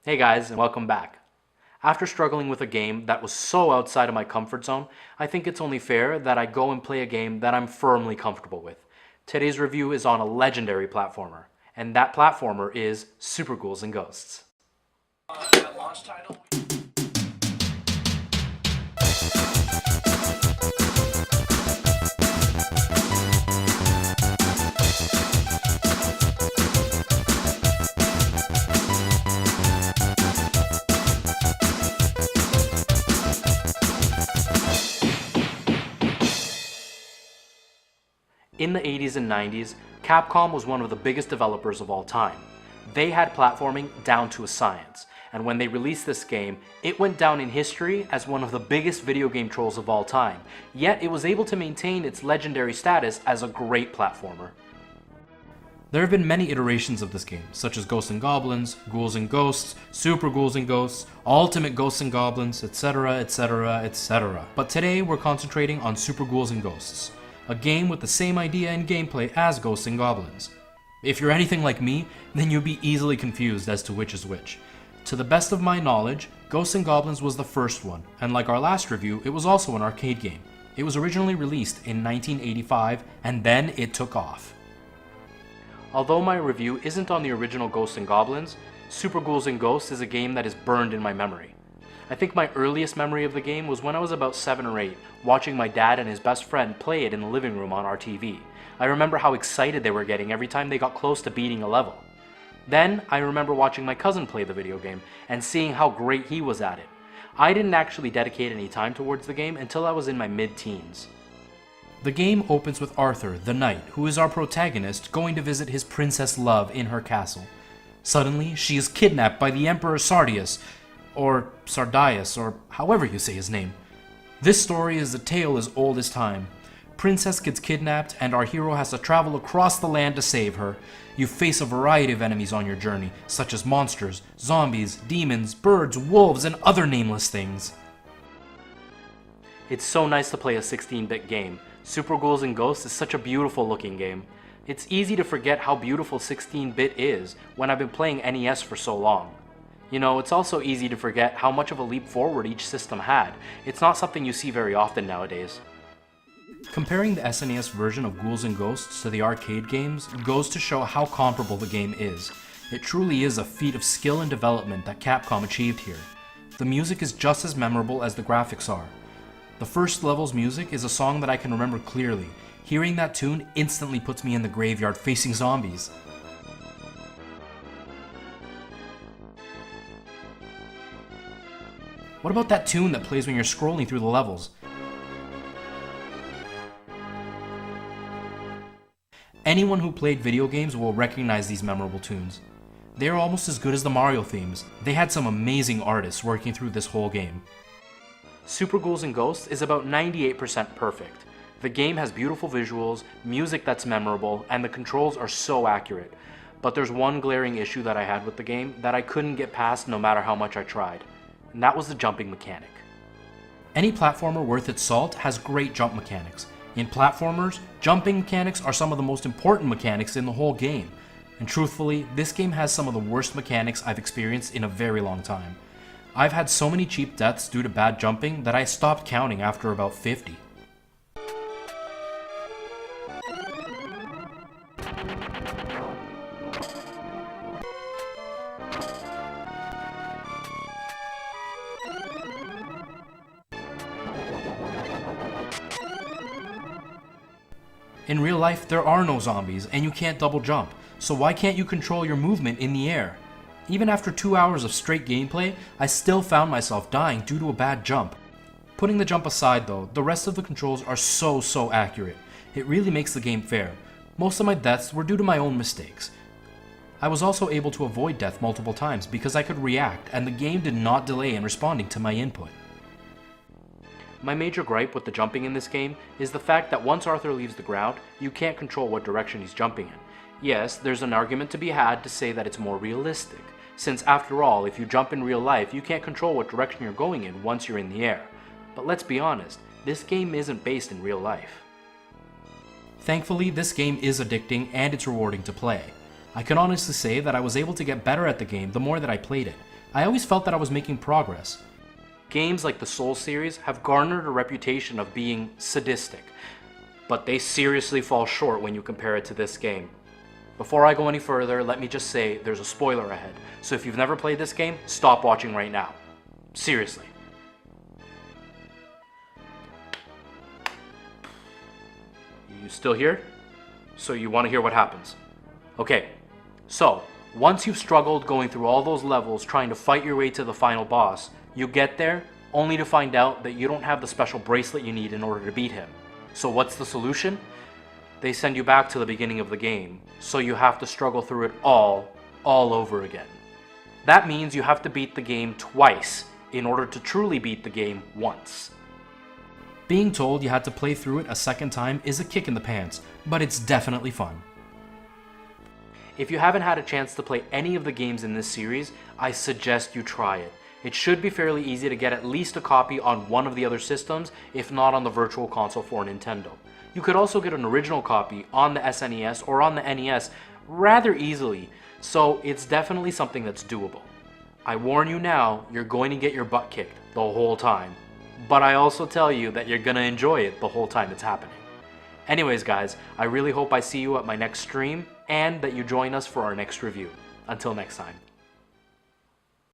Hey guys, and welcome back. After struggling with a game that was so outside of my comfort zone, I think it's only fair that I go and play a game that I'm firmly comfortable with. Today's review is on a legendary platformer, and that platformer is Super Ghouls and Ghosts. Launch title. In the 80s and 90s, Capcom was one of the biggest developers of all time. They had platforming down to a science, and when they released this game, it went down in history as one of the biggest video game trolls of all time, yet it was able to maintain its legendary status as a great platformer. There have been many iterations of this game, such as Ghosts and Goblins, Ghouls and Ghosts, Super Ghouls and Ghosts, Ultimate Ghosts and Goblins, etc, etc, etc. But today we're concentrating on Super Ghouls and Ghosts, a game with the same idea and gameplay as Ghosts and Goblins. If you're anything like me, then you'll be easily confused as to which is which. To the best of my knowledge, Ghosts and Goblins was the first one, and like our last review, it was also an arcade game. It was originally released in 1985, and then it took off. Although my review isn't on the original Ghosts and Goblins, Super Ghouls and Ghosts is a game that is burned in my memory. I think my earliest memory of the game was when I was about 7 or 8, watching my dad and his best friend play it in the living room on our TV. I remember how excited they were getting every time they got close to beating a level. Then, I remember watching my cousin play the video game and seeing how great he was at it. I didn't actually dedicate any time towards the game until I was in my mid-teens. The game opens with Arthur, the knight, who is our protagonist, going to visit his princess love in her castle. Suddenly, she is kidnapped by the Emperor Sardius, or Sardius, or however you say his name. This story is a tale as old as time. Princess gets kidnapped, and our hero has to travel across the land to save her. You face a variety of enemies on your journey, such as monsters, zombies, demons, birds, wolves, and other nameless things. It's so nice to play a 16-bit game. Super Ghouls and Ghosts is such a beautiful looking game. It's easy to forget how beautiful 16-bit is when I've been playing NES for so long. You know, it's also easy to forget how much of a leap forward each system had. It's not something you see very often nowadays. Comparing the SNES version of Ghouls and Ghosts to the arcade games goes to show how comparable the game is. It truly is a feat of skill and development that Capcom achieved here. The music is just as memorable as the graphics are. The first level's music is a song that I can remember clearly. Hearing that tune instantly puts me in the graveyard facing zombies. What about that tune that plays when you're scrolling through the levels? Anyone who played video games will recognize these memorable tunes. They are almost as good as the Mario themes. They had some amazing artists working through this whole game. Super Ghouls and Ghosts is about 98% perfect. The game has beautiful visuals, music that's memorable, and the controls are so accurate. But there's one glaring issue that I had with the game that I couldn't get past no matter how much I tried. And that was the jumping mechanic. Any platformer worth its salt has great jump mechanics. In platformers, jumping mechanics are some of the most important mechanics in the whole game. And truthfully, this game has some of the worst mechanics I've experienced in a very long time. I've had so many cheap deaths due to bad jumping that I stopped counting after about 50. In real life, there are no zombies, and you can't double jump, so why can't you control your movement in the air? Even after 2 hours of straight gameplay, I still found myself dying due to a bad jump. Putting the jump aside though, the rest of the controls are so accurate. It really makes the game fair. Most of my deaths were due to my own mistakes. I was also able to avoid death multiple times because I could react, and the game did not delay in responding to my input. My major gripe with the jumping in this game is the fact that once Arthur leaves the ground, you can't control what direction he's jumping in. Yes, there's an argument to be had to say that it's more realistic, since after all, if you jump in real life, you can't control what direction you're going in once you're in the air. But let's be honest, this game isn't based in real life. Thankfully, this game is addicting and it's rewarding to play. I can honestly say that I was able to get better at the game the more that I played it. I always felt that I was making progress. Games like the Souls series have garnered a reputation of being sadistic, but they seriously fall short when you compare it to this game. Before I go any further, let me just say there's a spoiler ahead, so if you've never played this game, stop watching right now. Seriously. You still here? So you want to hear what happens? Okay, so once you've struggled going through all those levels trying to fight your way to the final boss, you get there only to find out that you don't have the special bracelet you need in order to beat him. So what's the solution? They send you back to the beginning of the game, so you have to struggle through it all over again. That means you have to beat the game twice in order to truly beat the game once. Being told you had to play through it a second time is a kick in the pants, but it's definitely fun. If you haven't had a chance to play any of the games in this series, I suggest you try it. It should be fairly easy to get at least a copy on one of the other systems, if not on the Virtual Console for Nintendo. You could also get an original copy on the SNES or on the NES rather easily, so it's definitely something that's doable. I warn you now, you're going to get your butt kicked the whole time, but I also tell you that you're gonna enjoy it the whole time it's happening. Anyways guys, I really hope I see you at my next stream and that you join us for our next review. Until next time.